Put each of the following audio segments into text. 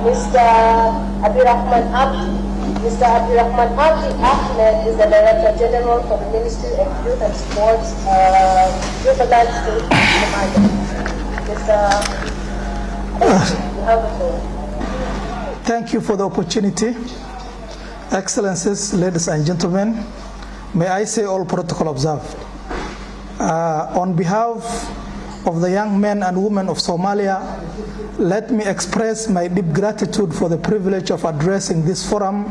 Mr. Abdirahman Abdi. Mr. Abdirahman Abdi Ahmed is the Director General for the Ministry of Youth and Sports, Youth and Landscape, Somalia. Mr. You have the floor. Thank you for the opportunity. Excellencies, ladies and gentlemen, may I say all protocol observed. On behalf of the young men and women of Somalia, let me express my deep gratitude for the privilege of addressing this forum,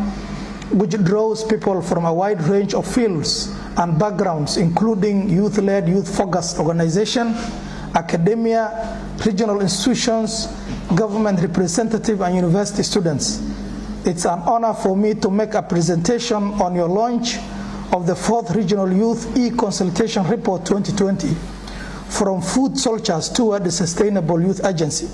which draws people from a wide range of fields and backgrounds, including youth-led, youth-focused organization, academia, regional institutions, government representative, and university students. It's an honor for me to make a presentation on your launch of the 4th Regional Youth E-Consultation Report 2020, from food soldiers toward the Sustainable Youth Agency.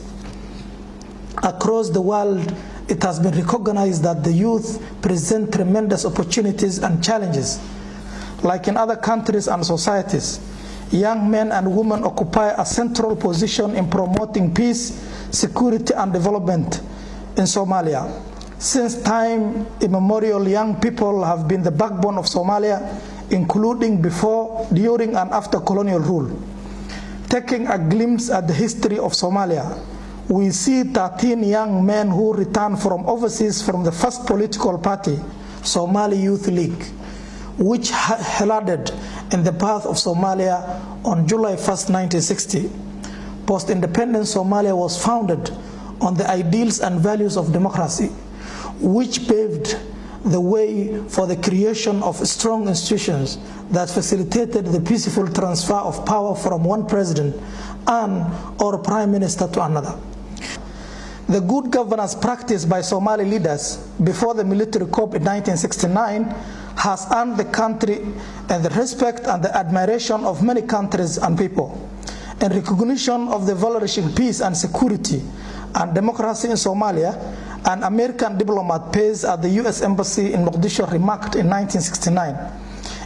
Across the world, it has been recognized that the youth present tremendous opportunities and challenges. Like in other countries and societies, young men and women occupy a central position in promoting peace, security, and development in Somalia. Since time immemorial, young people have been the backbone of Somalia, including before, during, and after colonial rule. Taking a glimpse at the history of Somalia, we see 13 young men who returned from overseas from the first political party, Somali Youth League, which heralded in the path of Somalia on July 1st, 1960. Post-independence Somalia was founded on the ideals and values of democracy, which paved the way for the creation of strong institutions that facilitated the peaceful transfer of power from one president or prime minister to another. The good governance practiced by Somali leaders before the military coup in 1969 has earned the country and the respect and the admiration of many countries and people. In recognition of the flourishing peace and security and democracy in Somalia, an American diplomat based at the U.S. Embassy in Mogadishu remarked in 1969,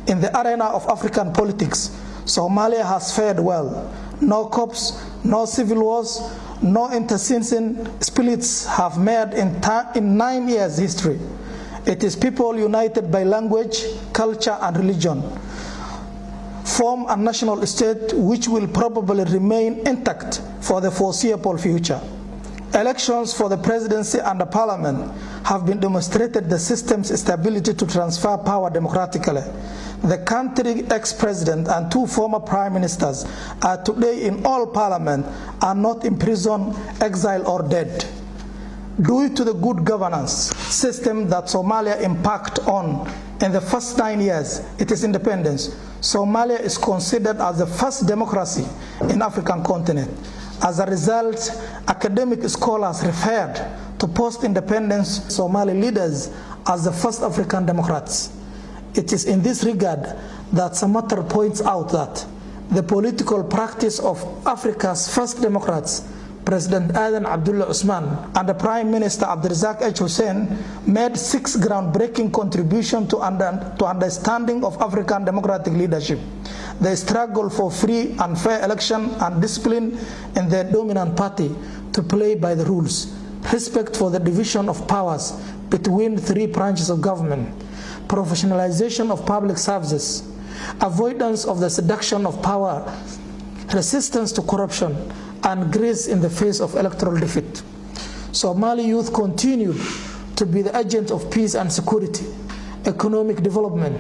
"In the arena of African politics, Somalia has fared well. No coups, no civil wars, no intestine splits have made in 9 years history. It is people united by language, culture, and religion form a national state which will probably remain intact for the foreseeable future. Elections for the presidency and the parliament have been demonstrated the system's stability to transfer power democratically. The country's ex-president and 2 former prime ministers are today in all parliament, are not in prison, exiled, or dead. Due to the good governance system that Somalia embarked on in the first 9 years its independence, Somalia is considered as the first democracy in African continent. As a result, academic scholars referred to post-independence Somali leaders as the first African democrats. It is in this regard that Samatar points out that the political practice of Africa's first democrats, President Aden Abdullah Usman and the Prime Minister Abdirazak H. Hussein, made 6 groundbreaking contributions to understanding of African democratic leadership: the struggle for free and fair election and discipline in the dominant party to play by the rules, respect for the division of powers between 3 branches of government, professionalization of public services, avoidance of the seduction of power, resistance to corruption, and grace in the face of electoral defeat. Somali youth continue to be the agent of peace and security, economic development,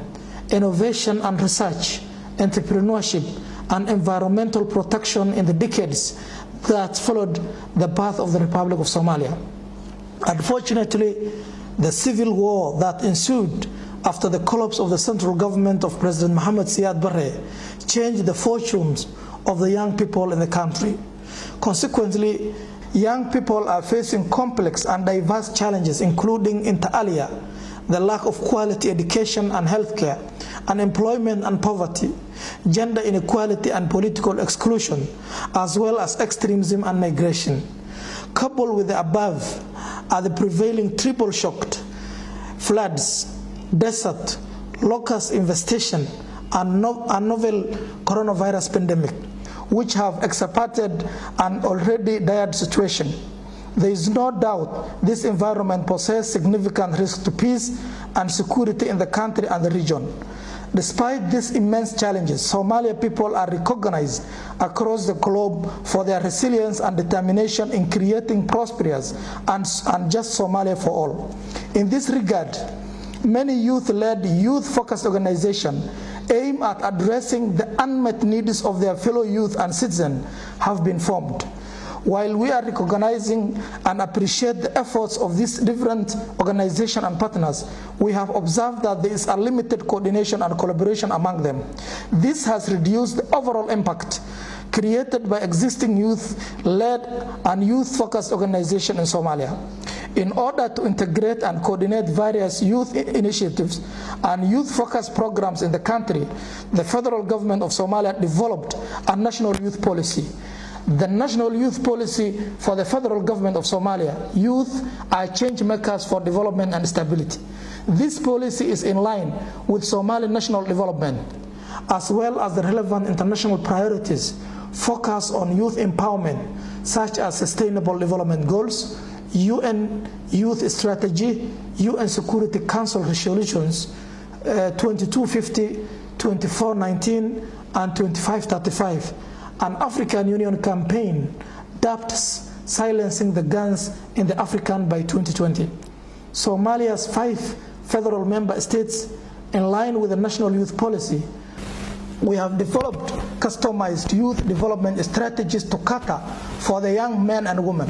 innovation and research, entrepreneurship, and environmental protection in the decades that followed the path of the Republic of Somalia. Unfortunately, the civil war that ensued after the collapse of the central government of President Mohamed Siad Barre changed the fortunes of the young people in the country. Consequently, young people are facing complex and diverse challenges, including inter alia, the lack of quality education and healthcare, unemployment and poverty, gender inequality and political exclusion, as well as extremism and migration. Coupled with the above are the prevailing triple shock, floods, desert, locust infestation, and novel coronavirus pandemic, which have exacerbated an already dire situation. There is no doubt this environment poses significant risk to peace and security in the country and the region. Despite these immense challenges, Somali people are recognized across the globe for their resilience and determination in creating prosperous and just Somalia for all. In this regard, many youth-led, youth-focused organizations aimed at addressing the unmet needs of their fellow youth and citizens have been formed. While we are recognizing and appreciate the efforts of these different organizations and partners, we have observed that there is a limited coordination and collaboration among them. This has reduced the overall impact created by existing youth-led and youth-focused organizations in Somalia. In order to integrate and coordinate various youth initiatives and youth-focused programs in the country, the federal government of Somalia developed a national youth policy. The National Youth Policy for the federal government of Somalia, youth are change makers for development and stability. This policy is in line with Somali national development, as well as the relevant international priorities focused on youth empowerment, such as Sustainable Development Goals, UN Youth Strategy, UN Security Council Resolutions 2250, 2419, and 2535. An African Union campaign dubbed Silencing the Guns in the African by 2020. Somalia's 5 federal member states, in line with the National Youth Policy, we have developed customized youth development strategies to cater for the young men and women.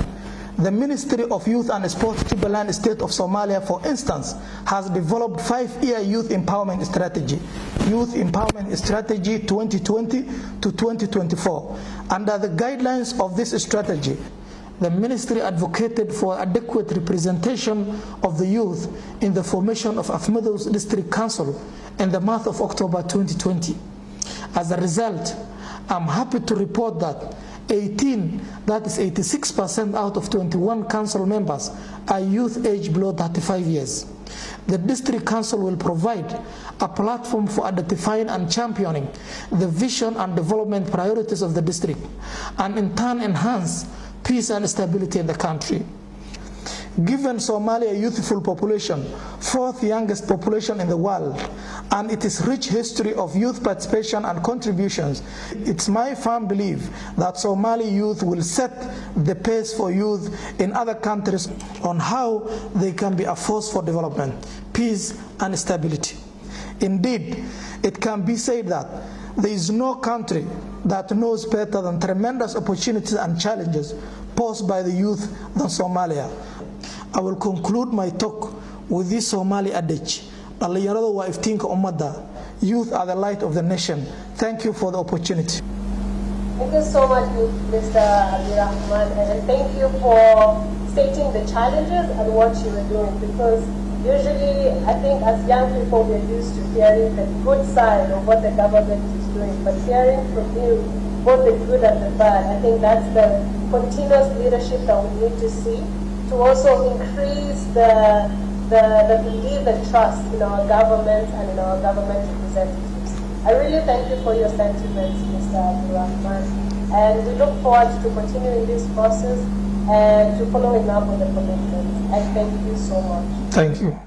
The Ministry of Youth and Sports, Jubaland State of Somalia, for instance, has developed 5-year youth empowerment strategy, Youth Empowerment Strategy 2020 to 2024. Under the guidelines of this strategy, the ministry advocated for adequate representation of the youth in the formation of Afmado's District Council in the month of October 2020. As a result, I'm happy to report that 86% out of 21 council members are youth aged below 35 years. The district council will provide a platform for identifying and championing the vision and development priorities of the district, and in turn enhance peace and stability in the country. Given Somalia's youthful population, 4th youngest population in the world, and its rich history of youth participation and contributions, it's my firm belief that Somali youth will set the pace for youth in other countries on how they can be a force for development, peace, and stability. Indeed, it can be said that there is no country that knows better than tremendous opportunities and challenges posed by the youth than Somalia. I will conclude my talk with this Somali adage: dhalinyaradu waa iftiinka ummadda, youth are the light of the nation. Thank you for the opportunity. Thank you so much, Mr. Abdirahman, and thank you for stating the challenges and what you are doing, because usually I think as young people we're used to hearing the good side of what the government is doing, but hearing from you both the good and the bad, I think that's the continuous leadership that we need to see, to also increase the belief and trust in our government and in our government representatives. I really thank you for your sentiments, Mr. Abdirahman, and we look forward to continuing this process and to following up on the commitment. And thank you so much. Thank you.